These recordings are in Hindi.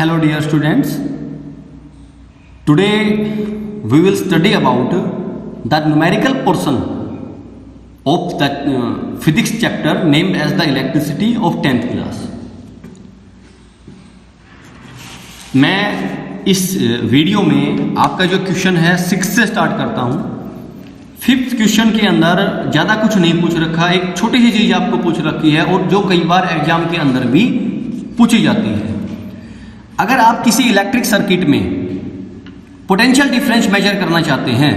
Hello dear students, today we will study about the numerical portion of the physics chapter named as the electricity of 10th class. मैं इस वीडियो में आपका जो क्वेश्चन है 6 से स्टार्ट करता हूँ। 5th क्वेश्चन के अंदर ज़्यादा कुछ नहीं पूछ रखा, एक छोटी सी चीज़ आपको पूछ रखी है और जो कई बार एग्जाम के अंदर भी पूछी जाती है। अगर आप किसी इलेक्ट्रिक सर्किट में पोटेंशियल डिफरेंस मेजर करना चाहते हैं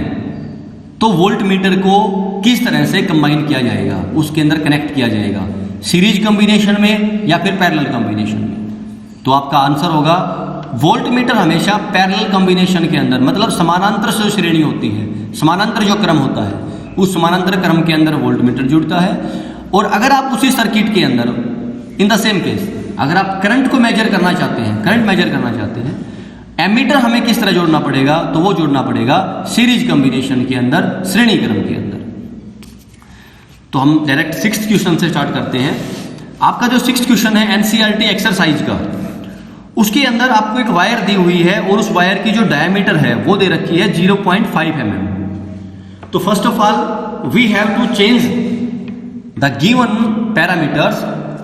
तो वोल्ट मीटर को किस तरह से कंबाइन किया जाएगा, उसके अंदर कनेक्ट किया जाएगा, सीरीज कॉम्बिनेशन में या फिर पैरेलल कॉम्बिनेशन में। तो आपका आंसर होगा वोल्ट मीटर हमेशा पैरेलल कॉम्बिनेशन के अंदर, मतलब समानांतर जो श्रेणी होती है, समानांतर जो क्रम होता है, उस समानांतर क्रम के अंदर वोल्ट मीटर जुड़ता है। और अगर आप उसी सर्किट के अंदर इन द सेम केस अगर आप करंट को मेजर करना चाहते हैं, करंट मेजर करना चाहते हैं, एमीटर हमें किस तरह जोड़ना पड़ेगा, तो वो जोड़ना पड़ेगा सीरीज कॉम्बिनेशन के अंदर, श्रेणी क्रम के अंदर। तो हम डायरेक्ट 6th क्वेश्चन से स्टार्ट करते हैं। आपका जो 6th क्वेश्चन है एनसीईआरटी एक्सरसाइज का, उसके अंदर आपको एक वायर दी हुई है और उस वायर की जो डायमीटर है वो दे रखी है 0.5 mm। तो first of all we have to change the given parameters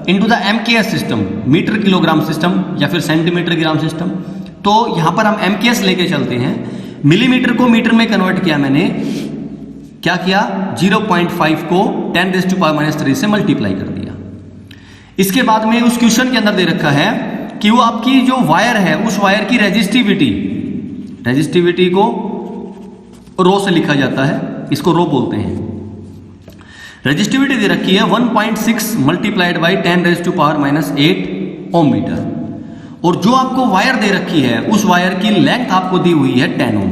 into the MKS system, metre kilogram system या फिर सेंटीमीटर ग्राम सिस्टम। तो यहां पर हम एमकेएस लेके चलते हैं। मिलीमीटर को मीटर में कन्वर्ट किया, मैंने क्या किया, 0.5 को 10⁻³ से मल्टीप्लाई कर दिया। इसके बाद में उस क्वेश्चन के अंदर दे रखा है कि वो आपकी जो वायर है उस वायर की रेजिस्टिविटी को रो से लिखा जाता है, इसको रो बोलते हैं। रेजिस्टिविटी दे रखी है 1.6 मल्टीप्लाइड बाई 10⁻⁻8 ओम मीटर। और जो आपको वायर दे रखी है उस वायर की लेंथ आपको दी हुई है 10 ओम।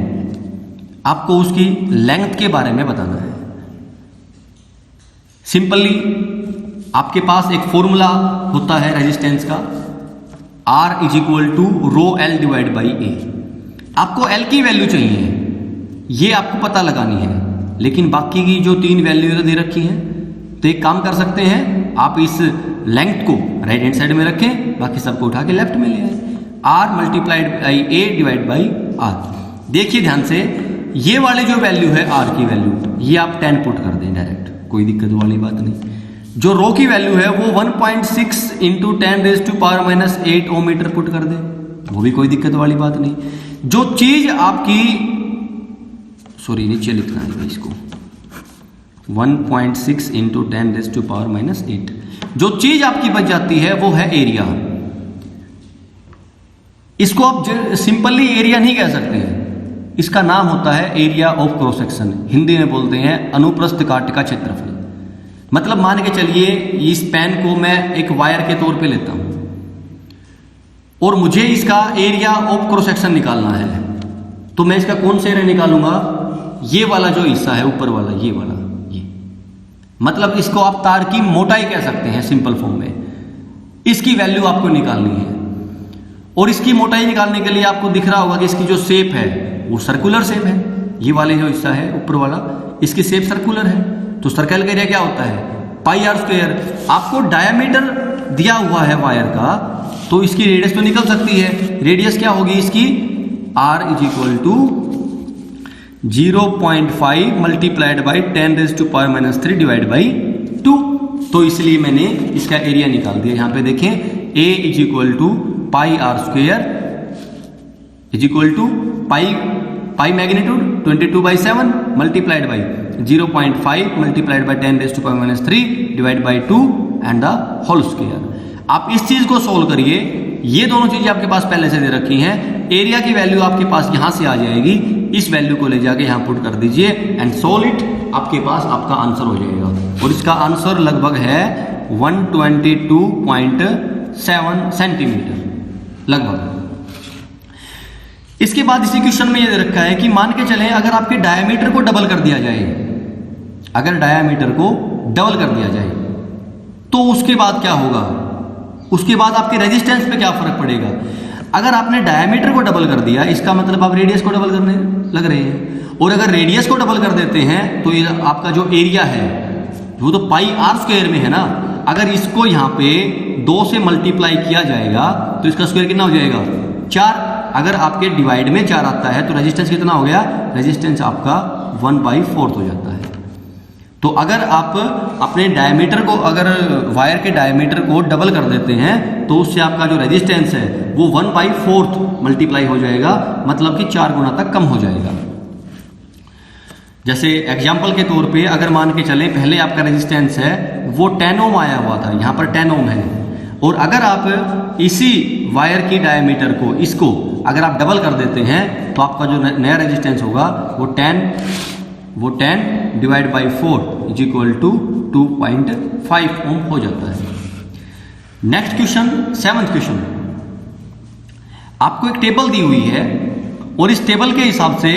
आपको उसकी लेंथ के बारे में बताना है। सिंपली आपके पास एक फॉर्मूला होता है रेजिस्टेंस का, R = ρl/A। आपको L की वैल्यू चाहिए, ये आपको पता लगानी है, लेकिन बाकी की जो 3 वैल्यू दे रखी हैं, तो एक काम कर सकते हैं, आप इस लेंथ को राइट हैंड साइड में रखें, बाकी सबको उठा के लेफ्ट में ले आए। R × A/R। देखिए ध्यान से, ये वाले जो वैल्यू है R की वैल्यू, ये आप 10 पुट कर दें डायरेक्ट, कोई दिक्कत वाली बात नहीं। जो रो की वैल्यू है वो 1.6 × 10⁻⁸ ओम मीटर पुट कर दें, वो भी कोई दिक्कत वाली बात नहीं। जो चीज आपकी, सॉरी नीचे लिखना है इसको, 1.6 × 10⁻⁸। जो चीज आपकी बच जाती है वो है एरिया। इसको आप सिंपली एरिया नहीं कह सकते हैं, इसका नाम होता है area of cross section, Hindi में बोलते हैं अनुप्रस्थ काट का क्षेत्रफल। मतलब मान के चलिए इस पेन को मैं एक वायर के तौर पे लेता हूं और मुझे इसका एरिया ऑफ क्रॉस सेक्शन निकालना है, तो मैं इसका कौन सा एरिया निकालूंगा, ये वाला जो हिस्सा है ऊपर वाला, ये वाला, ये मतलब इसको आप तार की मोटाई कह सकते हैं सिंपल फॉर्म में। इसकी वैल्यू आपको निकालनी है और इसकी मोटाई निकालने के लिए आपको दिख रहा होगा कि इसकी जो शेप है वो सर्कुलर शेप है। ये वाले जो हिस्सा है ऊपर वाला, इसकी शेप सर्कुलर है, तो सर्कल का एरिया क्या होता है, πr²। आपको डायमीटर दिया हुआ है वायर का, तो इसकी रेडियस तो निकल सकती है। रेडियस क्या होगी इसकी, R = 0.5 मल्टीप्लाइड बाई 10⁻³ /2। तो इसलिए मैंने इसका एरिया निकाल दिया। यहां पे देखें, A = πr² pi magnitude 22/7 multiplied by 0.5 multiplied by 10⁻³ and the whole square. आप इस चीज को सोल्व करिए, ये दोनों चीजें आपके पास पहले से दे रखी हैं। एरिया की वैल्यू आपके पास यहां से आ जाएगी, इस वैल्यू को ले जाके यहां पुट कर दीजिए एंड सोल्व इट, आपके पास आपका आंसर हो जाएगा। और इसका आंसर लगभग है 122.7 सेंटीमीटर लगभग। इसके बाद इसी क्वेश्चन में ये दे रखा है कि मान के चलें अगर आपके डायमीटर को डबल कर दिया जाए, अगर डायमीटर को डबल कर दिया जाए तो उसके बाद क्या होगा, उसके बाद आपके रेजिस्टेंस पे क्या फर्क पड़ेगा। अगर आपने डायमीटर को डबल कर दिया, इसका मतलब आप रेडियस को डबल करने लग रहे हैं, और अगर रेडियस को डबल कर देते हैं तो ये आपका जो एरिया है वो तो πr² में है ना। अगर इसको यहाँ पे 2 से मल्टीप्लाई किया जाएगा तो इसका स्क्वायर कितना हो जाएगा, 4 अगर आपके डिवाइड में 4 आता है तो रेजिस्टेंस कितना हो गया, रेजिस्टेंस आपका 1/4 हो जाता है। तो अगर आप अपने डायमीटर को, अगर वायर के डायमीटर को डबल कर देते हैं तो उससे आपका जो रेजिस्टेंस है वो 1/4 मल्टीप्लाई हो जाएगा, मतलब कि 4 गुना तक कम हो जाएगा। जैसे एग्जाम्पल के तौर पे अगर मान के चले पहले आपका रेजिस्टेंस है वो 10 ओम आया हुआ था, यहाँ पर 10 ओम है, और अगर आप इसी वायर की डायमीटर को, इसको अगर आप डबल कर देते हैं तो आपका जो नया रेजिस्टेंस होगा वो 10 divide by 4 is equal to 2.5 ohm हो जाता है। नेक्स्ट क्वेश्चन, 7th क्वेश्चन, आपको एक टेबल दी हुई है और इस टेबल के हिसाब से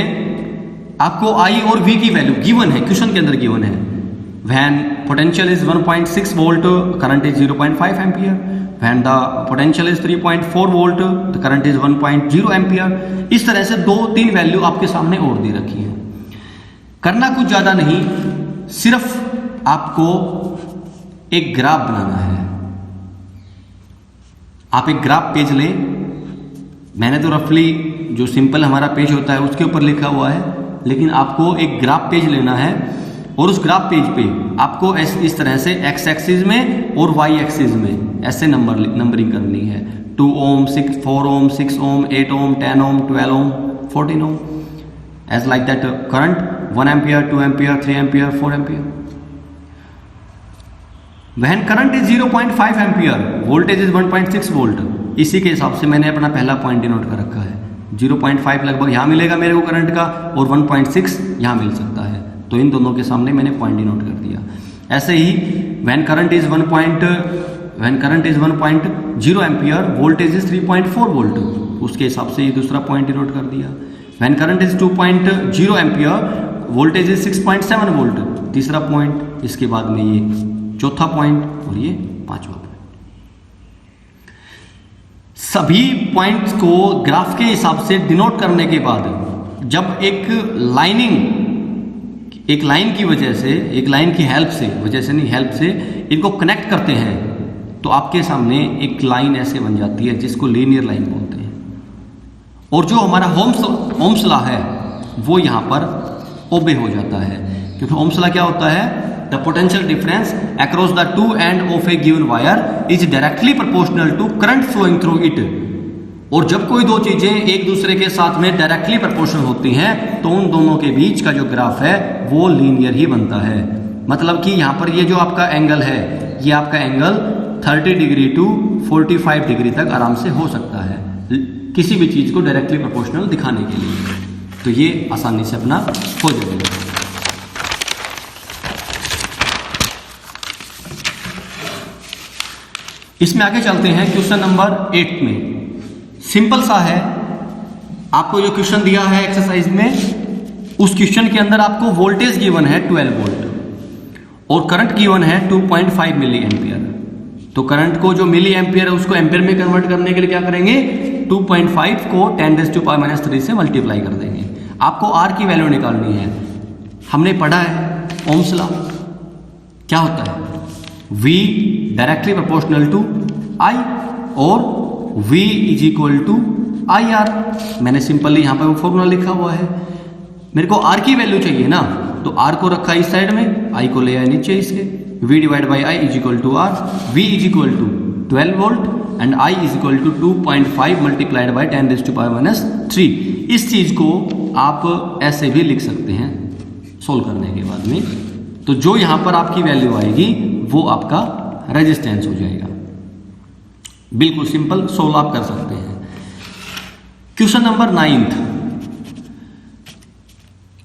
आपको I और V की वैल्यू गिवन है, क्वेश्चन के अंदर गिवन है। When potential is 1.6 volt, current is 0.5 ampere. When the potential is 3.4 volt, the current is 1.0 ampere. इस तरह से 2-3 वैल्यू आपके सामने और दे रखी है। करना कुछ ज्यादा नहीं, सिर्फ आपको एक ग्राफ बनाना है। आप एक ग्राफ पेज लें, मैंने तो रफली जो सिंपल हमारा पेज होता है उसके ऊपर लिखा हुआ है, लेकिन आपको एक ग्राफ पेज लेना है और उस ग्राफ पेज पे आपको इस तरह से एक्स एक्सिस में और वाई एक्सिस में ऐसे नंबरिंग करनी है। 2 ओम, 4 ओम, 6 ओम, 8 ओम, 10 ओम, 12 ओम, 14 ओम, as like that. Current 1 ampere, 2 ampere, 3 ampere, 4 ampere. When current is 0.5 ampere, voltage is 1.6 volt. इसी के हिसाब से मैंने अपना पहला पॉइंट डिनोट कर रखा है। 0.5 लगभग यहाँ मिलेगा मेरे को करंट का और 1.6 यहाँ मिल सकता है, तो इन दोनों के सामने मैंने पॉइंट डिनोट कर दिया। ऐसे ही when current is 1.0 ampere, voltage is 3.4 volt, उसके हिसाब से ये दूसरा पॉइंट डिनोट कर दिया। When current is 2.0 ampere, voltage is 6.7 volt, तीसरा पॉइंट, इसके बाद में ये चौथा पॉइंट और ये पांचवा पॉइंट। सभी पॉइंट्स को ग्राफ के हिसाब से डिनोट करने के बाद जब एक लाइन की वजह से, एक लाइन की हेल्प से, वजह से नहीं हेल्प से इनको कनेक्ट करते हैं तो आपके सामने एक लाइन ऐसे बन जाती है जिसको लीनियर लाइन बोलते हैं। और जो हमारा ओम्स लॉ है वो यहाँ पर ओबे हो जाता है, क्योंकि ओम्स लॉ क्या होता है, the potential difference across the two end of a given wire is directly proportional to current flowing through it. और जब कोई दो चीजें एक दूसरे के साथ में डायरेक्टली प्रोपोर्शनल होती हैं तो उन दोनों के बीच का जो ग्राफ है वो लीनियर ही बनता है। मतलब कि यहाँ पर ये जो आपका एंगल है, ये आपका एंगल 30 डिग्री टू 45 डिग्री तक आराम से हो सकता है किसी भी चीज को डायरेक्टली प्रोपोर्शनल दिखाने के लिए, तो ये आसानी से अपना हो जाएगा। इसमें आगे चलते हैं क्वेश्चन नंबर 8 में। सिंपल सा है, आपको जो क्वेश्चन दिया है एक्सरसाइज में, उस क्वेश्चन के अंदर आपको वोल्टेज गिवन है 12 वोल्ट और करंट गिवन है 2.5 मिली एम्पियर। तो करंट को जो मिली एम्पियर है उसको एम्पियर में कन्वर्ट करने के लिए क्या करेंगे, 2.5 को 10⁻³ से मल्टीप्लाई कर देंगे। आपको आर की वैल्यू निकालनी है। हमने पढ़ा है ओम्स लॉ, क्या होता है, V directly proportional to I और V is equal to IR। मैंने सिंपली यहाँ पर वो फॉर्मूला लिखा हुआ है। मेरे को R की वैल्यू चाहिए ना, तो R को रखा इस साइड में, I को ले आया नीचे इसके, V divide by I is equal to R। V is equal to 12 volt and I is equal to 2.5 multiplied by 10⁻³ इस चीज को आप ऐसे भी लिख सकते हैं सोल्व करने के बाद में। तो जो यहां पर आपकी वैल्यू आएगी वो आपका रेजिस्टेंस हो जाएगा। बिल्कुल सिंपल सोल्व आप कर सकते हैं। क्वेश्चन नंबर 9th,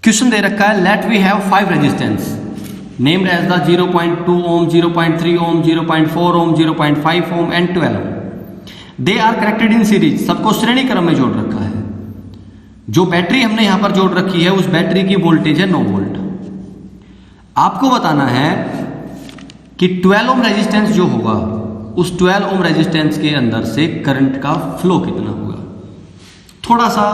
क्वेश्चन दे रखा है, let we have 5 resistance named as the 0.2 ohm, 0.3 ohm, 0.4 ohm, 0.5 ohm and 12 ohm. They are connected in series, सबको श्रेणी क्रम में जोड़ रखा है। जो बैटरी हमने यहां पर जोड़ रखी है उस बैटरी की वोल्टेज है 9 वोल्ट। आपको बताना है कि 12 ओम रेजिस्टेंस जो होगा उस 12 ओम रेजिस्टेंस के अंदर से करंट का फ्लो कितना होगा। थोड़ा सा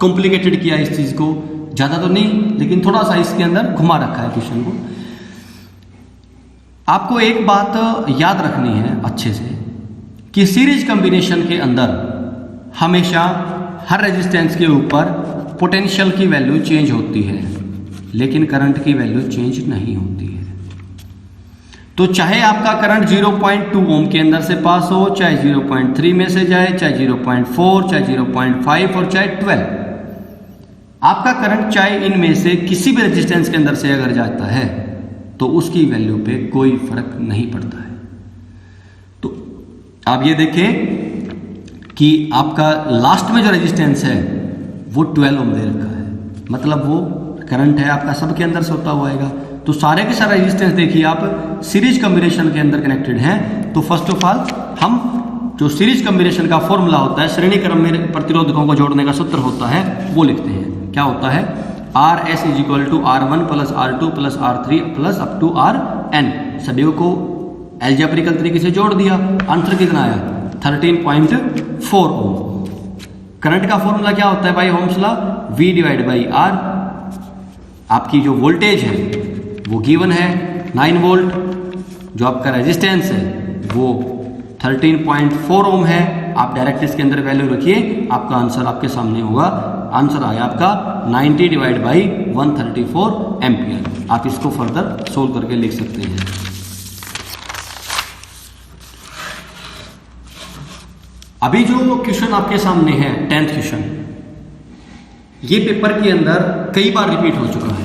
कॉम्प्लिकेटेड किया इस चीज को, ज्यादा तो नहीं लेकिन थोड़ा सा इसके अंदर घुमा रखा है क्वेश्चन को। आपको एक बात याद रखनी है अच्छे से कि सीरीज कॉम्बिनेशन के अंदर हमेशा हर रेजिस्टेंस के ऊपर पोटेंशियल की वैल्यू चेंज होती है, लेकिन करंट की वैल्यू चेंज नहीं होती है। तो चाहे आपका करंट 0.2 ओम के अंदर से पास हो, चाहे 0.3 में से जाए, चाहे 0.4, चाहे 0.5 और चाहे 12, आपका करंट चाहे इनमें से किसी भी रेजिस्टेंस के अंदर से अगर जाता है तो उसकी वैल्यू पे कोई फर्क नहीं पड़ता है। तो आप ये देखें कि आपका लास्ट में जो रेजिस्टेंस है वो 12 ओम दे रखा है, मतलब वो करंट है आपका सबके अंदर से होता हुआ आएगा। तो सारे के सारे रेजिस्टेंस देखिए आप सीरीज कॉम्बिनेशन के अंदर कनेक्टेड हैं। तो फर्स्ट ऑफ ऑल हम जो सीरीज कॉम्बिनेशन का फॉर्मूला होता है, श्रेणी क्रम में प्रतिरोधकों को जोड़ने का सूत्र होता है, वो लिखते हैं। क्या होता है? RS is equal to R1 plus R2 plus R3 plus up to RN। सभी को एल्जेब्रिकल तरीके से जोड़ दिया, आंसर कितना आया? 13.4 ओम। करंट का फॉर्मूला क्या होता है भाई? Ohm's law, V divide by R। आपकी जो वोल्टेज है वो गिवन है 9 वोल्ट, जो आपका रेजिस्टेंस है वो 13.4 ओम है। आप डायरेक्ट इसके अंदर वैल्यू रखिए, आपका आंसर आपके सामने होगा। आंसर आया आपका 90 डिवाइड बाई 134 एम्पियर। आप इसको फर्दर सोल्व करके लिख सकते हैं। अभी जो क्वेश्चन आपके सामने है 10th क्वेश्चन, ये पेपर के अंदर कई बार रिपीट हो चुका है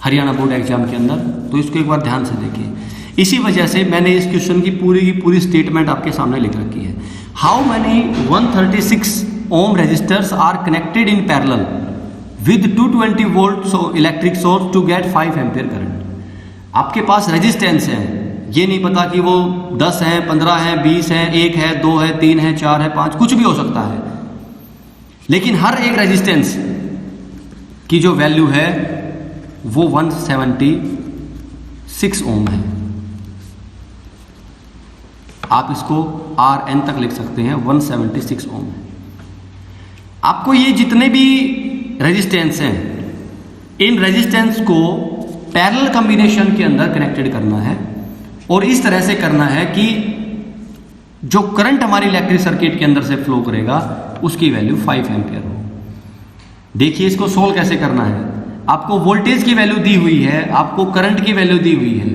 हरियाणा बोर्ड एग्जाम के अंदर, तो इसको एक बार ध्यान से देखिए। इसी वजह से मैंने इस क्वेश्चन की पूरी स्टेटमेंट आपके सामने लिख रखी है। How many 136 ohm resistors are connected in parallel with 220 volt electric source to get 5 ampere current. आपके पास रेजिस्टेंस है, ये नहीं पता कि वो 10 है, 15 है, 20 है, 1 है, 2 है, 3 है, 4 है, 5, कुछ भी हो सकता है, लेकिन हर एक रेजिस्टेंस की जो वैल्यू है वो 176 ओम है। आप इसको RN तक लिख सकते हैं, 176 ओम है। आपको ये जितने भी रेजिस्टेंस हैं, इन रेजिस्टेंस को पैरेलल कॉम्बिनेशन के अंदर कनेक्टेड करना है, और इस तरह से करना है कि जो करंट हमारी इलेक्ट्रिक सर्किट के अंदर से फ्लो करेगा उसकी वैल्यू 5 एम्पियर हो। देखिए इसको सोल्व कैसे करना है। आपको वोल्टेज की वैल्यू दी हुई है, आपको करंट की वैल्यू दी हुई है,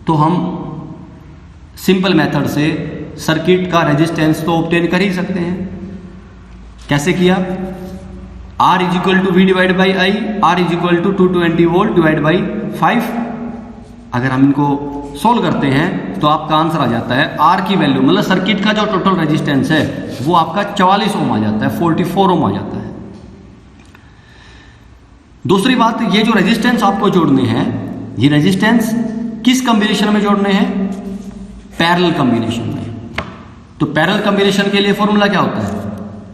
तो हम सिंपल मेथड से सर्किट का रेजिस्टेंस तो ऑब्टेन कर ही सकते हैं। कैसे किया? R is equal to V divide by I, R is equal to 220 volt divide by 5। अगर हम इनको सोल्व करते हैं तो आपका आंसर आ जाता है R की वैल्यू, मतलब सर्किट का जो टोटल रेजिस्टेंस है वो आपका 44 ओम आ जाता है, 44 ओम आ जाता है। दूसरी बात, ये जो रेजिस्टेंस आपको जोड़ने हैं, ये रेजिस्टेंस किस कॉम्बिनेशन में जोड़ने हैं? पैरेलल कॉम्बिनेशन में। तो पैरेलल कॉम्बिनेशन के लिए फॉर्मूला क्या होता है?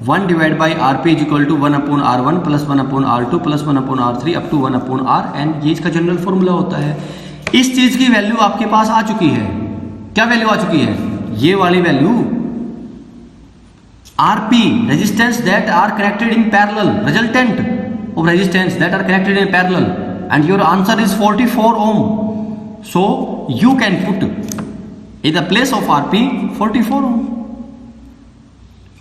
1 divide by RP is equal to 1 upon R1 plus 1 upon R2 plus 1 upon R3 up to 1 upon RN। ये इसका जनरल फॉर्मूला होता है। इस चीज की वैल्यू आपके पास आ चुकी है। क्या वैल्यू आ चुकी है? ये वाली value RP, resistance that are connected in parallel, resultant of resistance that are connected in parallel, and your answer is 44 ohm. So you can put in the place of RP 44 ohm,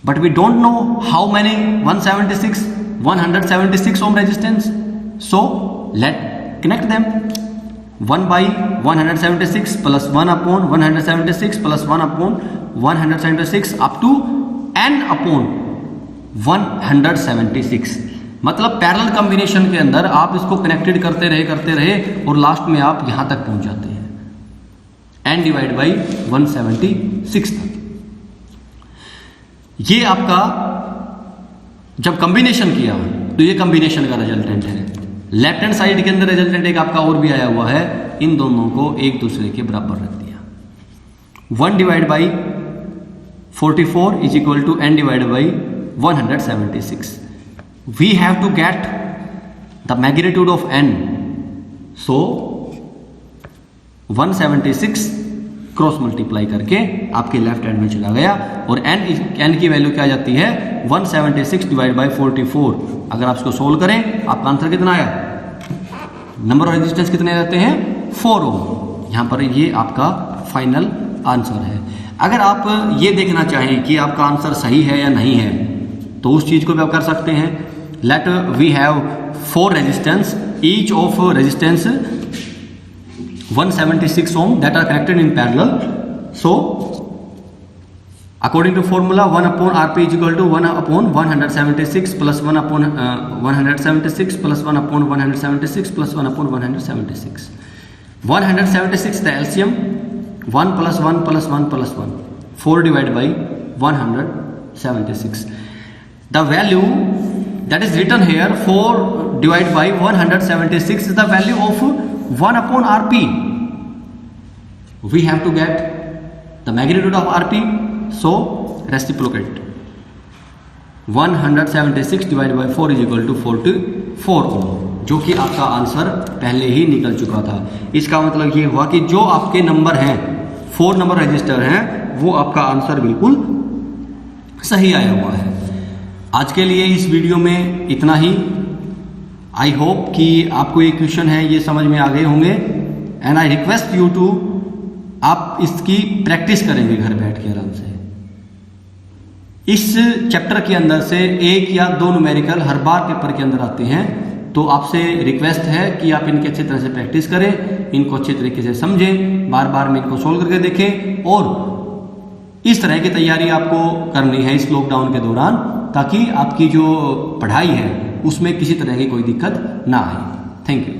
but we don't know how many 176 ohm resistance, so let connect them. 1 by 176 plus 1 upon 176 plus 1 upon 176 up to n upon 176। मतलब पैरेलल कॉम्बिनेशन के अंदर आप इसको कनेक्टेड करते रहे और लास्ट में आप यहां तक पहुंच जाते हैं, n डिवाइड बाई 176 तक। ये आपका जब कॉम्बिनेशन किया तो ये कॉम्बिनेशन का रिजल्टेंट है। लेफ्ट हैंड साइड के अंदर रिजल्टेंट एक आपका और भी आया हुआ है, इन दोनों को एक दूसरे के बराबर रख दिया। 1 divide by 44 is equal to n divide by 176। We have to get the magnitude of n, so 176 cross multiply करके आपके लेफ्ट हैंड में चला गया, और n की वैल्यू क्या आ जाती है? 176 डिवाइड बाई 44। अगर आप इसको सोल्व करें आपका आंसर कितना आया? नंबर ऑफ रेजिस्टेंस कितने रहते हैं? 4 ओम। यहां पर ये आपका फाइनल आंसर है। अगर आप ये देखना चाहें कि आपका आंसर सही है या नहीं है तो उस चीज़ को भी आप कर सकते हैं। Let we have 4 resistance, each of resistance 176 ohm that are connected in parallel. So according to formula 1 upon Rp is equal to 1 upon 176 plus 1 upon 176 plus 1 upon 176 plus 1 upon 176. 176 the LCM, 1 plus 1 plus 1 plus 1, 4 divided by 176. The value that is written here 4 divided by 176 is the value of 1 upon Rp. We have to get the magnitude of Rp, so reciprocate. 176 divided by 4 is equal to 44 ohm, जो कि आपका आंसर पहले ही निकल चुका था। इसका मतलब ये हुआ कि जो आपके नंबर हैं, 4 नंबर रजिस्टर हैं, वो आपका आंसर बिल्कुल सही आया हुआ है। आज के लिए इस वीडियो में इतना ही। आई होप कि आपको ये क्वेश्चन है ये समझ में आ गए होंगे and I request you to आप इसकी प्रैक्टिस करेंगे घर बैठ के आराम से। इस चैप्टर के अंदर से 1 या 2 न्यूमेरिकल हर बार पेपर के अंदर आते हैं, तो आपसे रिक्वेस्ट है कि आप इनकी अच्छी तरह से प्रैक्टिस करें, इनको अच्छे तरीके से समझें, बार बार में इनको सोल्व करके देखें और इस तरह की तैयारी आपको करनी है इस लॉकडाउन के दौरान, ताकि आपकी जो पढ़ाई है उसमें किसी तरह की कोई दिक्कत ना आए। Thank you.